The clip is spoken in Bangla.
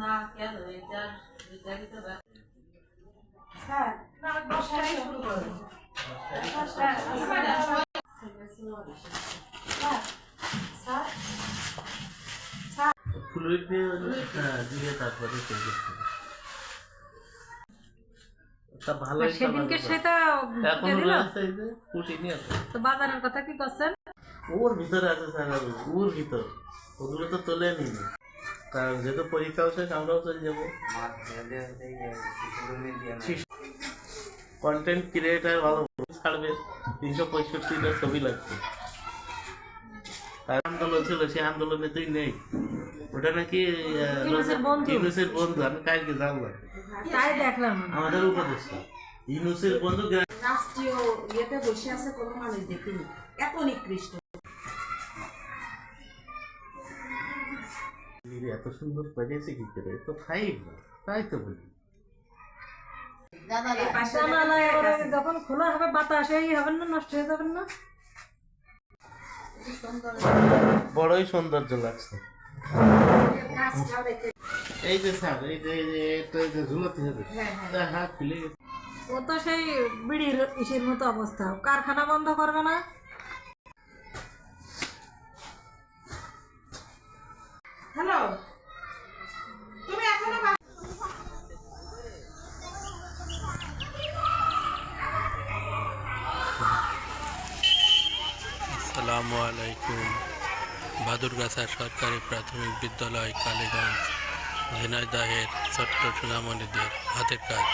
না কেন এটা বিস্তারিত স্যার না বসাই শুরু করুন স্যার স্যার স্যার ফ্লুইড দিয়ে দিয়ে তারপরে তা ভালো সেদিনকে সেটা এখন রয়েছে এই যে কুটিনি আছে তো বাজারের কথা কি করছেন? ওর ভিতরে আছে স্যার, ওর ভিতর ওগুলো তো তোলে নি, কারণ যেহেতু পরীক্ষা হচ্ছে আমরাও চলে যাবো। কন্টেন্ট ক্রিয়েটার ভালো ছাড়বে, 365টা ছবি লাগবে। তার আন্দোলন ছিল, সেই আন্দোলনে তুই নেই, ওটা নাকি ইউনুসের বন্ধু। আমি কালকে জানলাম, তাই দেখলাম আমাদের উপদেষ্টা ইউনুসের বন্ধু রাষ্ট্রীয় ইয়েতে বসে আছে, কোনো মানুষ দেখিনি এত নিকৃষ্ট। এত সুন্দর বাজেছে কি করে, তো ফাইভ না, তাই তো বলি। যখন খোলা হবে বাতাস এই হবেন না, নষ্ট হয়ে যাবেন না। বড়ই সৌন্দর্য লাগছে। এই যে স্যার, এই যে ঝুলাতে হবে, হাত খুলে গেছে। ও তো সেই বিড়ির ইসের মতো অবস্থা, কারখানা বন্ধ করবে না। হ্যালো, তুমি এখনো আসসালামু আলাইকুম। বাদুরগাছা সরকারি প্রাথমিক বিদ্যালয়, কালীগঞ্জ, ঝিনাইদহের ছোট্ট সোনামণিদের হাতের কাজ।